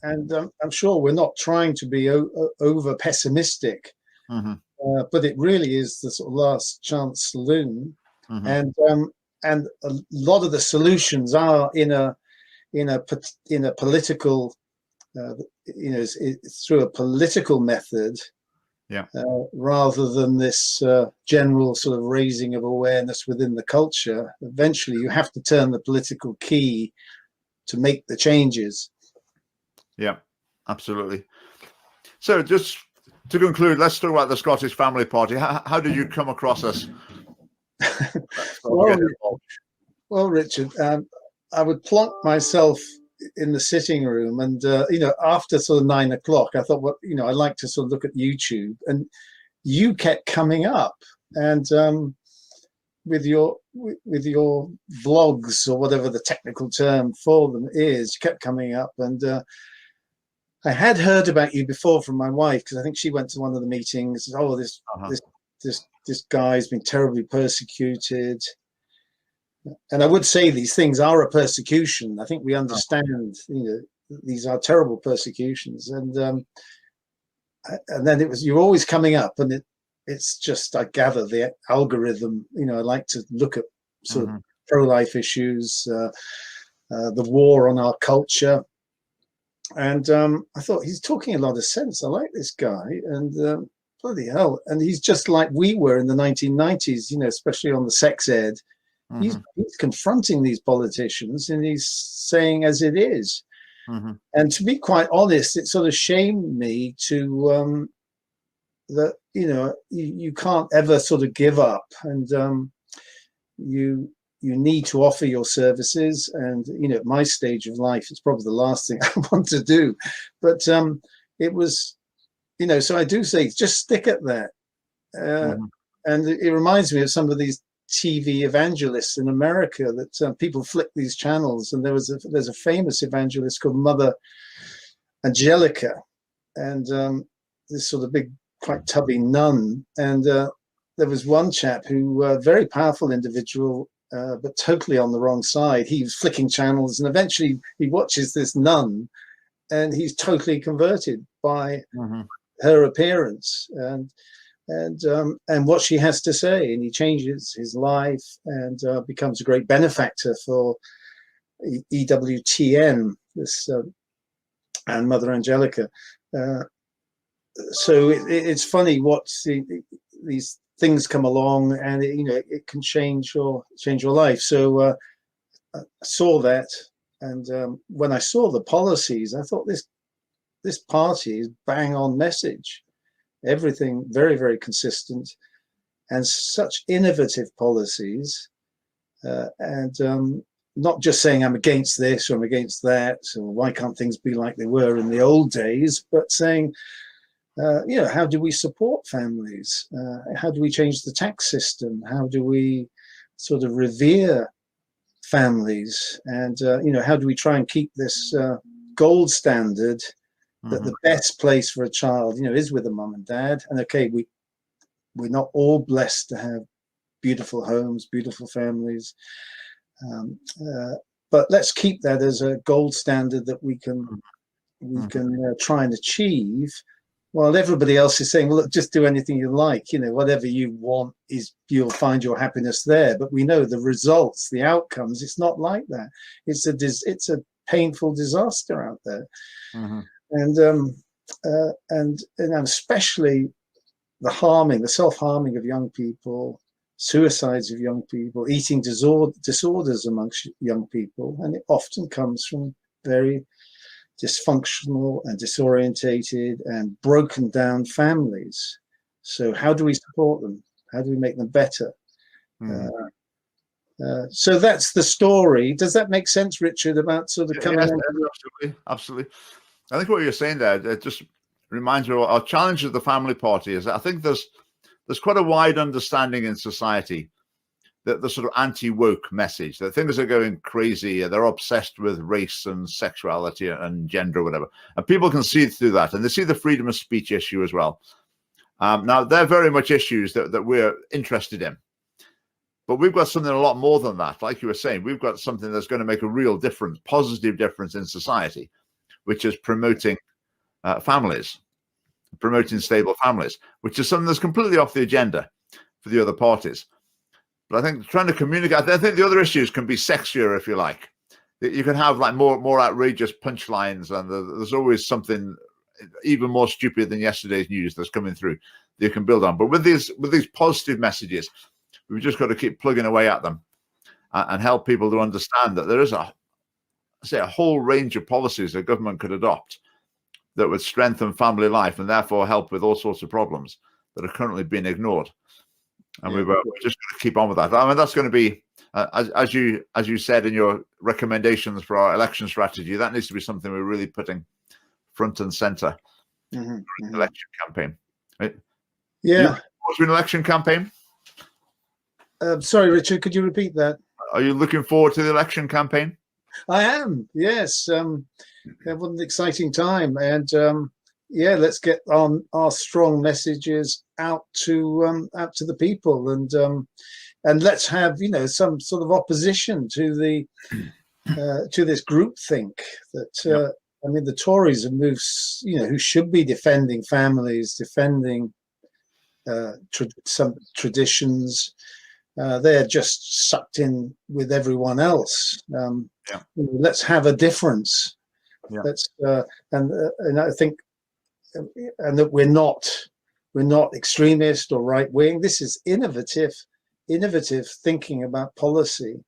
and I'm sure we're not trying to be over pessimistic, but it really is the sort of last chance saloon, and a lot of the solutions are in a political, it's through a political method, rather than this general sort of raising of awareness within the culture. Eventually, you have to turn the political key to make the changes. Yeah, absolutely. So just to conclude, let's talk about the Scottish Family Party. How did you come across us? Well, Richard, I would plonk myself in the sitting room, and after sort of 9 o'clock, I thought, I like to sort of look at YouTube, and you kept coming up, and with your vlogs, or whatever the technical term for them is, you kept coming up. And I had heard about you before from my wife, because I think she went to one of the meetings. Oh, this guy's been terribly persecuted. And I would say these things are a persecution. I think we understand, these are terrible persecutions. And then you're always coming up, and it's just, I gather, the algorithm, I like to look at sort of pro-life issues, the war on our culture. And I thought, he's talking a lot of sense. I like this guy, and bloody hell. And he's just like we were in the 1990s, especially on the sex ed. He's confronting these politicians, and he's saying as it is. And to be quite honest, it sort of shamed me to that you can't ever sort of give up, and you need to offer your services. And at my stage of life, it's probably the last thing I want to do. But it was, so I do say, just stick at that. And it reminds me of some of these TV evangelists in America that people flick these channels, and there's a famous evangelist called Mother Angelica, and this sort of big, quite tubby nun. And there was one chap who, very powerful individual, but totally on the wrong side. He was flicking channels, and eventually he watches this nun, and he's totally converted by her appearance and what she has to say, and he changes his life and becomes a great benefactor for EWTN, this and Mother Angelica. So it's funny what these things come along, and it can change your life. So I saw that, and when I saw the policies, I thought this party is bang on message. Everything very, very consistent, and such innovative policies, and not just saying I'm against this or I'm against that, or why can't things be like they were in the old days, but saying, how do we support families? How do we change the tax system? How do we sort of revere families? And, how do we try and keep this gold standard that the best place for a child, is with a mum and dad? And okay, we're not all blessed to have beautiful homes, beautiful families, but let's keep that as a gold standard that we can try and achieve, while everybody else is saying, well, look, just do anything you like, whatever you want you'll find your happiness there. But we know the results, the outcomes, it's not like that. It's a painful disaster out there. And especially the self-harming of young people, suicides of young people, eating disorders amongst young people, and it often comes from very dysfunctional and disorientated and broken down families. So how do we support them? How do we make them better? So that's the story. Does that make sense, Richard, about sort of coming on? Absolutely. I think what you're saying there, it just reminds me of our challenge of the family party is I think there's quite a wide understanding in society that the sort of anti-woke message, that things are going crazy, they're obsessed with race and sexuality and gender, or whatever. And people can see through that, and they see the freedom of speech issue as well. Now, they're very much issues that we're interested in. But we've got something a lot more than that. Like you were saying, we've got something that's going to make a real difference, positive difference in society, which is promoting families, promoting stable families, which is something that's completely off the agenda for the other parties. But I think trying to communicate, I think the other issues can be sexier, if you like. You can have like more outrageous punchlines, and there's always something even more stupid than yesterday's news that's coming through that you can build on. But with these positive messages, we've just got to keep plugging away at them and help people to understand that there is a whole range of policies that government could adopt that would strengthen family life and therefore help with all sorts of problems that are currently being ignored. And we're just going to keep on with that. I mean, that's going to be, as you said in your recommendations for our election strategy, that needs to be something we're really putting front and center in the election campaign. Right? Yeah. To an election campaign? Sorry, Richard, could you repeat that? Are you looking forward to the election campaign? I am, yes. What an exciting time. And yeah, let's get our strong messages out to the people, and let's have, you know, some sort of opposition to the to this groupthink that I mean, the Tories have moved, you know, who should be defending families, defending some traditions. They're just sucked in with everyone else. Let's have a difference. Let's and I think, and that we're not extremist or right wing. This is innovative thinking about policy,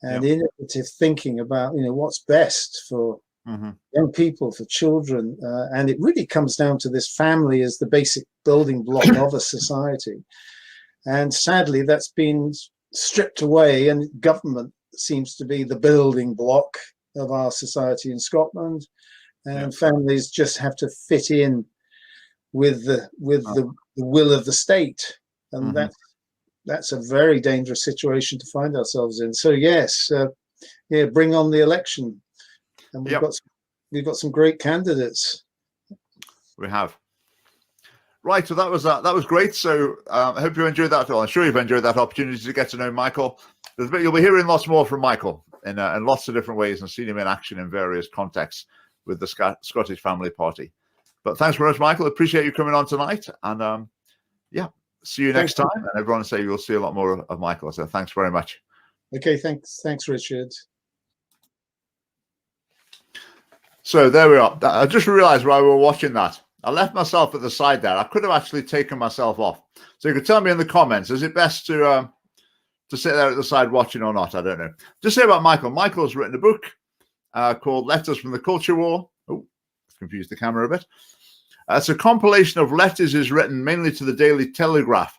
and innovative thinking about, you know, what's best for young people, for children, and it really comes down to this family as the basic building block of a society. And sadly, that's been stripped away, and government seems to be the building block of our society in Scotland, and families just have to fit in with the will of the state, and that's a very dangerous situation to find ourselves in. So yes, bring on the election, and we've got some great candidates. We have. Right, so that was great. So I hope you enjoyed that. Well, I'm sure you've enjoyed that opportunity to get to know Michael. You'll be hearing lots more from Michael in lots of different ways, and seeing him in action in various contexts with the Scottish Family Party. But thanks very much, Michael. Appreciate you coming on tonight, and see you next time. And everyone say you'll see a lot more of Michael. So thanks very much. Okay, thanks, Richard. So there we are. I just realized while we were watching that, I left myself at the side there. I could have actually taken myself off. So you could tell me in the comments, is it best to sit there at the side watching or not? I don't know. Just say about Michael. Michael's written a book called Letters from the Culture War. Oh, confused the camera a bit. It's a compilation of letters he's written mainly to the Daily Telegraph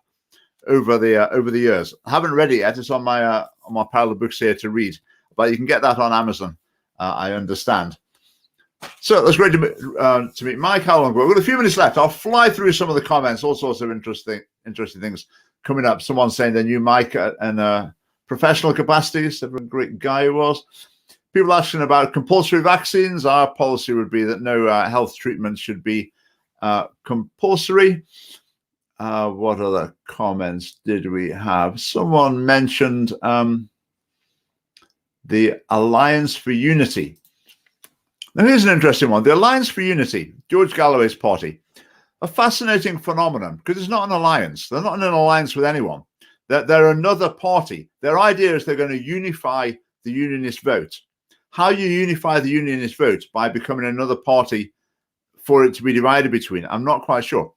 over the years. I haven't read it yet. It's on my pile of books here to read, but you can get that on Amazon. I understand. So that's great to meet Mike. How long? We've got a few minutes left. I'll fly through some of the comments. All sorts of interesting things coming up. Someone saying they knew Mike in professional capacities. What a great guy he was. People asking about compulsory vaccines. Our policy would be that no health treatment should be compulsory. What other comments did we have? Someone mentioned the Alliance for Unity. Now, here's an interesting one. The Alliance for Unity, George Galloway's party, a fascinating phenomenon because it's not an alliance. They're not in an alliance with anyone. They're another party. Their idea is they're going to unify the unionist vote. How you unify the unionist vote? By becoming another party for it to be divided between. I'm not quite sure.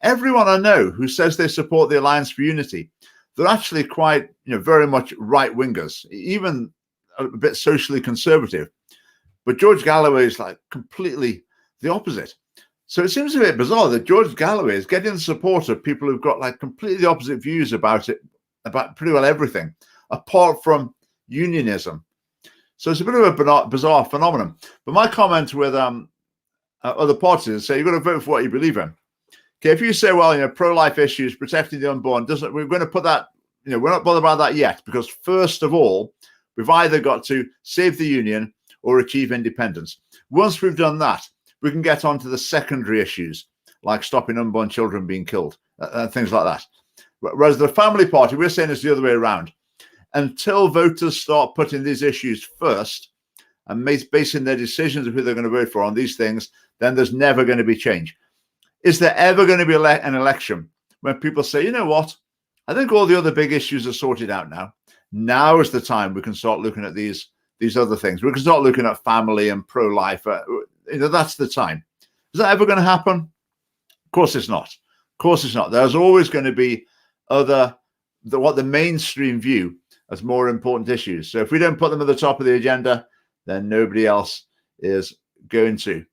Everyone I know who says they support the Alliance for Unity, they're actually quite, very much right-wingers, even a bit socially conservative. But George Galloway is like completely the opposite. So it seems a bit bizarre that George Galloway is getting the support of people who've got like completely opposite views about pretty well everything, apart from unionism. So it's a bit of a bizarre phenomenon. But my comment with other parties is say you've got to vote for what you believe in. Okay, if you say, well, pro-life issues, protecting the unborn, we're going to put that, we're not bothered about that yet, because first of all, we've either got to save the union or achieve independence. Once we've done that, we can get on to the secondary issues, like stopping unborn children being killed, and things like that. Whereas the family party, we're saying it's the other way around. Until voters start putting these issues first and basing their decisions of who they're going to vote for on these things, then there's never going to be change. Is there ever going to be an election when people say, you know what, I think all the other big issues are sorted out now. Now is the time we can start looking at these other things. We can start looking at family and pro-life. That's the time. Is that ever going to happen? Of course it's not. Of course it's not. There's always going to be what the mainstream view as more important issues. So if we don't put them at the top of the agenda, then nobody else is going to.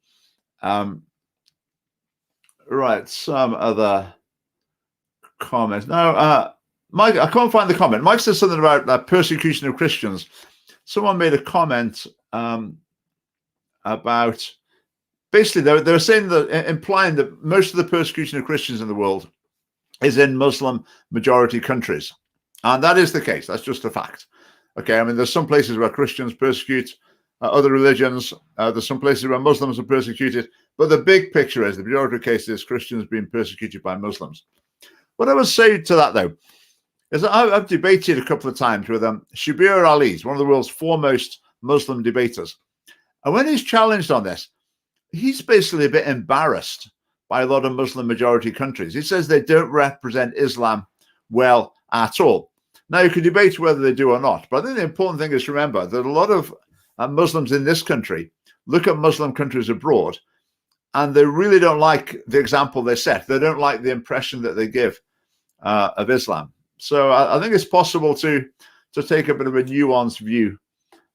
Right, some other comments. No, Mike, I can't find the comment. Mike said something about persecution of Christians. Someone made a comment about basically they were saying that implying that most of the persecution of Christians in the world is in Muslim majority countries. And that is the case. That's just a fact. Okay, I mean, there's some places where Christians persecute other religions. There's some places where Muslims are persecuted. But the big picture is the majority of cases Christians being persecuted by Muslims. What I would say to that, though, is that I've debated a couple of times with Shabir Ali, one of the world's foremost Muslim debaters. And when he's challenged on this, he's basically a bit embarrassed by a lot of Muslim majority countries. He says they don't represent Islam well at all. Now, you can debate whether they do or not, but I think the important thing is to remember that a lot of Muslims in this country look at Muslim countries abroad and they really don't like the example they set. They don't like the impression that they give of Islam. So I think it's possible to take a bit of a nuanced view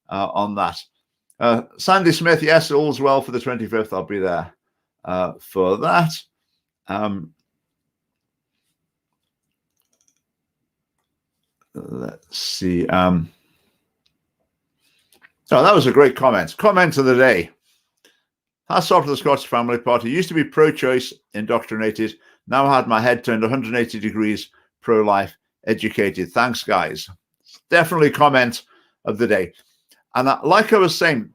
on that. Sandy Smith, yes, all's well for the 25th. I'll be there for that. Let's see. Oh, that was a great comment. Comment of the day. Hats off to the Scottish Family Party. Used to be pro-choice, indoctrinated. Now had my head turned 180 degrees, pro-life, educated. Thanks, guys. Definitely comment of the day. And like I was saying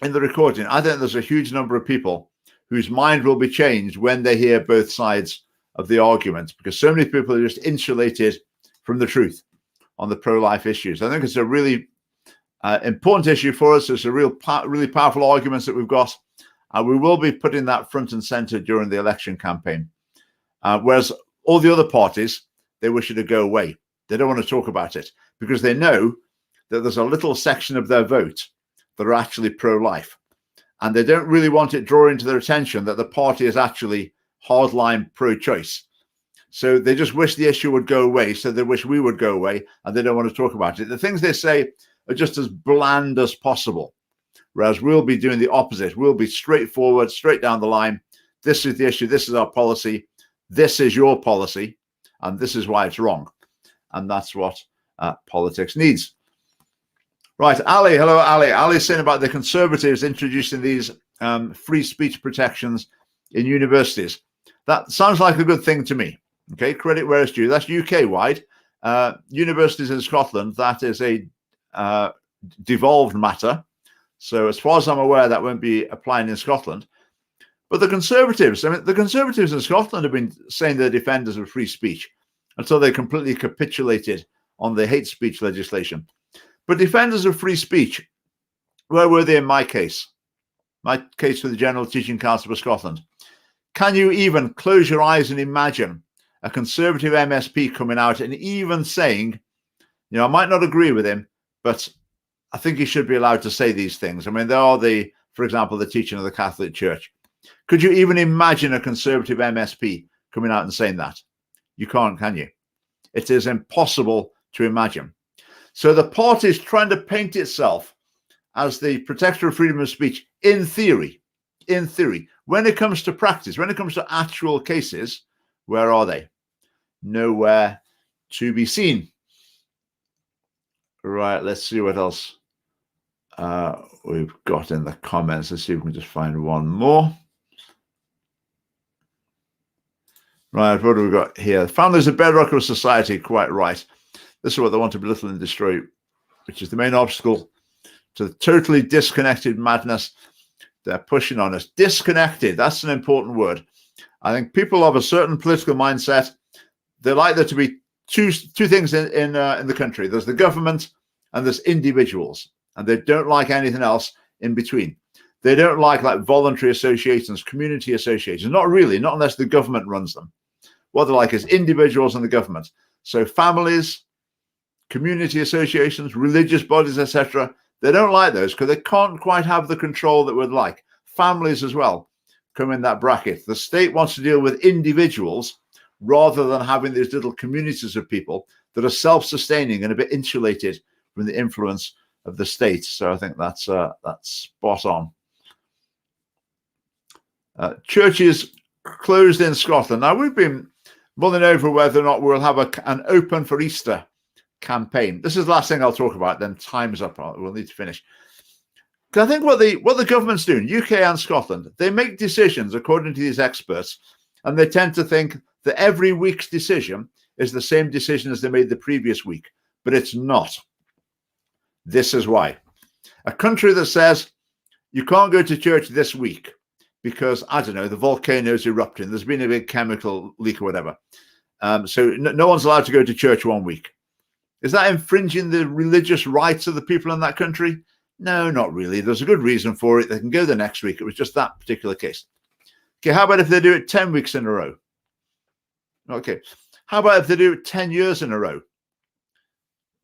in the recording, I think there's a huge number of people whose mind will be changed when they hear both sides of the argument, because so many people are just insulated from the truth on the pro-life issues. I think it's a really important issue for us. It's a really powerful arguments that we've got. We will be putting that front and center during the election campaign. Whereas all the other parties, they wish it to go away. They don't want to talk about it because they know that there's a little section of their vote that are actually pro-life. And they don't really want it drawing to their attention that the party is actually hardline pro-choice. So they just wish the issue would go away. So they wish we would go away and they don't want to talk about it. The things they say are just as bland as possible. Whereas we'll be doing the opposite. We'll be straightforward, straight down the line. This is the issue. This is our policy. This is your policy. And this is why it's wrong. And that's what politics needs. Right, Ali. Hello, Ali. Ali's saying about the Conservatives introducing these free speech protections in universities. That sounds like a good thing to me. Okay, credit where it's due. That's UK-wide. Universities in Scotland, that is a devolved matter. So as far as I'm aware, that won't be applying in Scotland. But the Conservatives, I mean, the Conservatives in Scotland have been saying they're defenders of free speech until they completely capitulated on the hate speech legislation. But defenders of free speech, where were they in my case? My case for the General Teaching Council of Scotland. Can you even close your eyes and imagine a Conservative MSP coming out and even saying, you know, I might not agree with him, but I think he should be allowed to say these things. I mean, there are for example, the teaching of the Catholic Church. Could you even imagine a Conservative MSP coming out and saying that? You can't, can you? It is impossible to imagine. So the party is trying to paint itself as the protector of freedom of speech in theory. In theory. When it comes to practice, when it comes to actual cases, where are they? Nowhere to be seen. Right, let's see what else we've got in the comments. Let's see if we can just find one more. Right, what do we got here? Family is the bedrock of society, quite right. This is what they want to belittle and destroy, which is the main obstacle to the totally disconnected madness they're pushing on us. Disconnected, that's an important word. I think people of a certain political mindset, they like there to be two things in the country. There's the government and there's individuals, and they don't like anything else in between. They don't like voluntary associations, community associations. Not really, not unless the government runs them. What they like is individuals and the government. So families, community associations, religious bodies, etc. They don't like those because they can't quite have the control that we'd like. Families as well come in that bracket. The state wants to deal with individuals rather than having these little communities of people that are self-sustaining and a bit insulated from the influence of the state. So I think that's spot on. Churches closed in Scotland. Now, we've been mulling over whether or not we'll have an open for Easter campaign. This is the last thing I'll talk about, then time's up. We'll need to finish. Because I think what the government's doing, UK and Scotland, they make decisions according to these experts, and they tend to think that every week's decision is the same decision as they made the previous week, but it's not. This is why. A country that says you can't go to church this week because, I don't know, the volcano's erupting, there's been a big chemical leak or whatever. So no one's allowed to go to church 1 week. Is that infringing the religious rights of the people in that country? No, not really. There's a good reason for it. They can go the next week. It was just that particular case. Okay, how about if they do it 10 weeks in a row? Okay, how about if they do it 10 years in a row?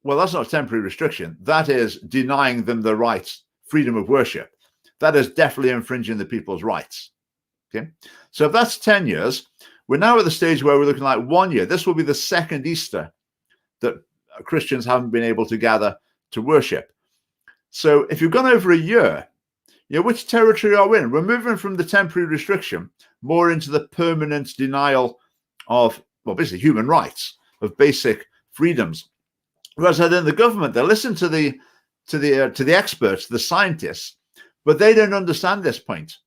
Well, that's not a temporary restriction. That is denying them the rights, freedom of worship. That is definitely infringing the people's rights. Okay, so if that's 10 years, we're now at the stage where we're looking like 1 year. This will be the second Easter that Christians haven't been able to gather to worship. So if you've gone over a year, which territory are we in? We're moving from the temporary restriction more into the permanent denial of, well, basically human rights, of basic freedoms. Whereas then the government, they listen to the experts, the scientists, but they don't understand this point.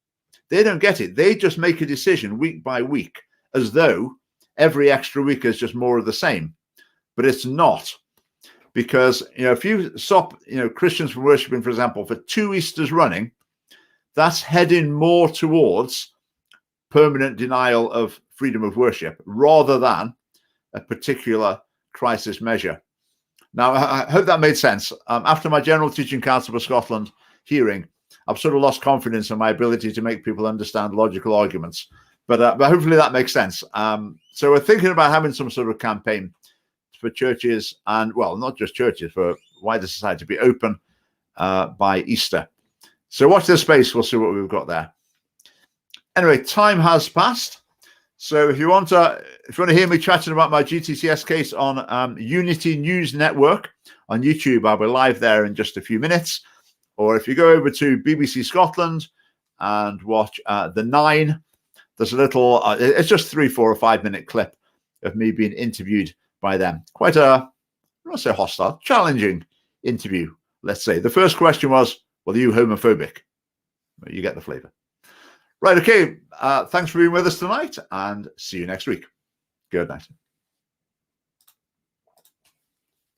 They don't get it. They just make a decision week by week, as though every extra week is just more of the same. But it's not. Because, if you stop, Christians from worshiping, for example, for 2 Easters running, that's heading more towards permanent denial of freedom of worship rather than a particular crisis measure. Now, I hope that made sense. After my General Teaching Council for Scotland hearing, I've sort of lost confidence in my ability to make people understand logical arguments. But hopefully that makes sense. So we're thinking about having some sort of campaign for churches and, well, not just churches, for wider society to be open by Easter. So watch this space. We'll see what we've got there. Anyway, time has passed. So if you want to hear me chatting about my GTCS case on Unity News Network on YouTube, I'll be live there in just a few minutes. Or if you go over to BBC Scotland and watch The Nine, there's a little, it's just 3, 4 or 5 minute clip of me being interviewed by them. Quite a, I don't say hostile, challenging interview, let's say. The first question was, well, are you homophobic? You get the flavor. Right, okay. Thanks for being with us tonight and see you next week. Good night.